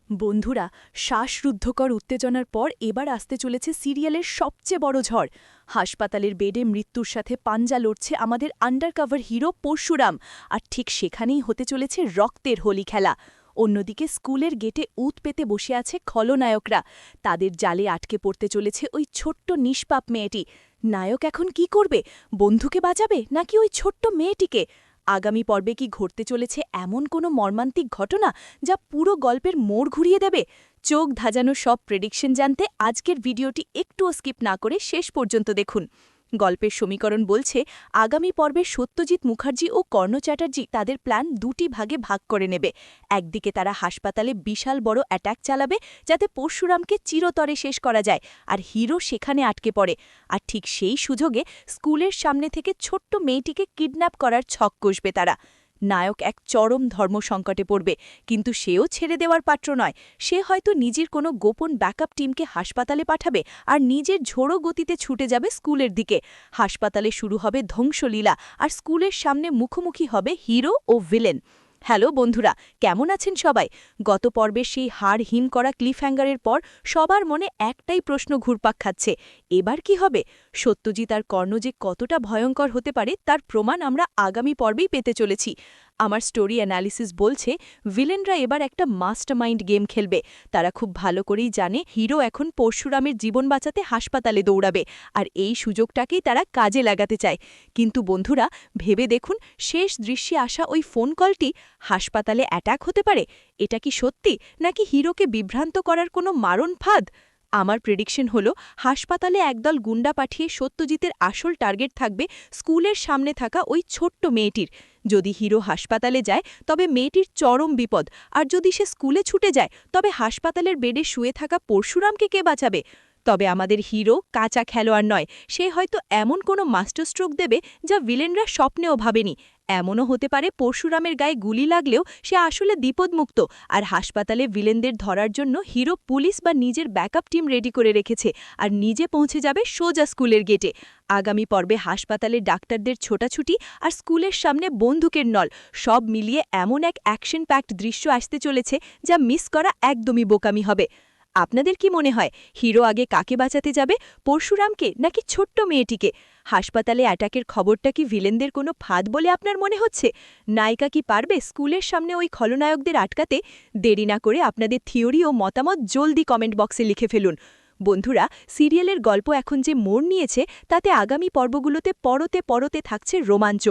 বন্ধুরা, শ্বাসরুদ্ধকর উত্তেজনার পর এবার আসতে চলেছে সিরিয়ালের সবচেয়ে বড় ঝড়। হাসপাতালের বেডে মৃত্যুর সাথে পাঞ্জা লড়ছে আমাদের আন্ডারকভার হিরো পরশুরাম, আর ঠিক সেখানেই হতে চলেছে রক্তের হোলি খেলা। অন্যদিকে স্কুলের গেটে উত পেতে বসে আছে খলনায়করা। তাদের জালে আটকে পড়তে চলেছে ওই ছোট্ট নিষ্পাপ মেয়েটি। নায়ক এখন কি করবে? বন্ধুকে বাঁচাবে নাকি ওই ছোট্ট মেয়েটিকে? আগামী পর্বে কি ঘটতে চলেছে এমন কোনো মর্মান্তিক ঘটনা যা পুরো গল্পের মোড় ঘুরিয়ে দেবে? চোখ ধাঁধানো সব প্রেডিকশন জানতে আজকের ভিডিওটি একটুও স্কিপ না করে শেষ পর্যন্ত দেখুন। গল্পের সমীকরণ বলছে, আগামী পর্বে সত্যজিৎ মুখার্জি ও কর্ণ চ্যাটার্জি তাদের প্ল্যান দুটি ভাগে ভাগ করে নেবে। একদিকে তারা হাসপাতালে বিশাল বড় অ্যাটাক চালাবে, যাতে পরশুরামকে চিরতরে শেষ করা যায়, আর হিরো সেখানে আটকে পড়ে। আর ঠিক সেই সুযোগে স্কুলের সামনে থেকে ছোট্ট মেয়েটিকে কিডন্যাপ করার ছক কষবে তারা। নায়ক এক চরম ধর্মসংকটে পড়বে, কিন্তু সেও ছেড়ে দেওয়ার পাত্র নয়। সে হয়তো নিজের কোনো গোপন ব্যাকআপ টিমকে হাসপাতালে পাঠাবে, আর নিজের ঝোড়ো গতিতে ছুটে যাবে স্কুলের দিকে। হাসপাতালে শুরু হবে ধ্বংসলীলা, আর স্কুলের সামনে মুখোমুখি হবে হিরো ও ভিলেন। হ্যালো বন্ধুরা, কেমন আছেন সবাই? গত পর্বে সেই হাড় হিম করা ক্লিফহ্যাঙ্গারের পর সবার মনে একটাই প্রশ্ন ঘুরপাক খাচ্ছে, এবার কি হবে? সত্যজিৎ আর কর্ণ যে কতটা ভয়ঙ্কর হতে পারে তার প্রমাণ আমরা আগামী পর্বেই পেতে চলেছি। আমার স্টোরি অ্যানালিসিস বলছে, ভিলেনরা এবার একটা মাস্টারমাইন্ড গেম খেলবে। তারা খুব ভালো করেই জানে হিরো এখন পরশুরামের জীবন বাঁচাতে হাসপাতালে দৌড়াবে, আর এই সুযোগটাকেই তারা কাজে লাগাতে চায়। কিন্তু বন্ধুরা, ভেবে দেখুন, শেষ দৃশ্যে আসা ওই ফোন কলটি হাসপাতালে অ্যাটাক হতে পারে। এটা কি সত্যি, নাকি হিরোকে বিভ্রান্ত করার কোনো মারণ ফাঁদ? আমার প্রেডিকশন হলো, হাসপাতালে একদল গুন্ডা পাঠিয়ে সত্যজিতের আসল টার্গেট থাকবে স্কুলের সামনে থাকা ওই ছোট্ট মেয়েটির। যদি হিরো হাসপাতালে যায় তবে মেয়েটির চরম বিপদ, আর যদি সে স্কুলে ছুটে যায় তবে হাসপাতালের বেডে শুয়ে থাকা পরশুরামকে কে বাঁচাবে? তবে আমাদের হিরো কাঁচা খেলোয়াড় নয়, সে হয়তো এমন কোনো মাস্টার স্ট্রোক দেবে যা ভিলেনরা স্বপ্নেও ভাবেনি। এমনও হতে পারে পরশুরামের গায়ে গুলি লাগলেও সে আসলে বিপদমুক্ত, আর হাসপাতালে ভিলেনদের ধরার জন্য হিরো পুলিশ বা নিজের ব্যাকআপ টিম রেডি করে রেখেছে, আর নিজে পৌঁছে যাবে সোজা স্কুলের গেটে। আগামী পর্বে হাসপাতালে ডাক্তারদের ছোটাছুটি আর স্কুলের সামনে বন্দুকের নল, সব মিলিয়ে এমন এক অ্যাকশন প্যাকড দৃশ্য আসতে চলেছে যা মিস করা একদমই বোকামি হবে। আপনাদের কি মনে হয়, হিরো আগে কাকে বাঁচাতে যাবে, পরশুরামকে নাকি ছোট্ট মেয়েটিকে? হাসপাতালে অ্যাটাকের খবরটা কি ভিলেনদের কোনো ফাঁদ বলে আপনার মনে হচ্ছে? নায়িকা কি পারবে স্কুলের সামনে ওই খলনায়কদের আটকাতে? দেরি না করে আপনাদের থিওরি ও মতামত জলদি কমেন্ট বক্সে লিখে ফেলুন। বন্ধুরা, সিরিয়ালের গল্প এখন যে মোড় নিয়েছে তাতে আগামী পর্বগুলোতে পরতে পরতে থাকছে রোমাঞ্চ।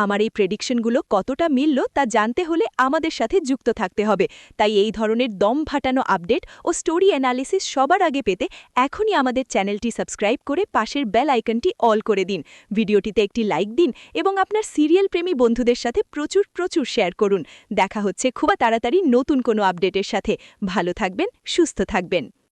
আমার এই প্রেডিকশনগুলো কতটা মিলল তা জানতে হলে আমাদের সাথে যুক্ত থাকতে হবে। তাই এই ধরনের দম ফাটানো আপডেট ও স্টোরি অ্যানালিসিস সবার আগে পেতে এখনই আমাদের চ্যানেলটি সাবস্ক্রাইব করে পাশের বেল আইকনটি অল করে দিন। ভিডিওটিতে একটি লাইক দিন এবং আপনার সিরিয়াল প্রেমী বন্ধুদের সাথে প্রচুর প্রচুর শেয়ার করুন। দেখা হচ্ছে খুব তাড়াতাড়ি নতুন কোনো আপডেটের সাথে। ভালো থাকবেন, সুস্থ থাকবেন।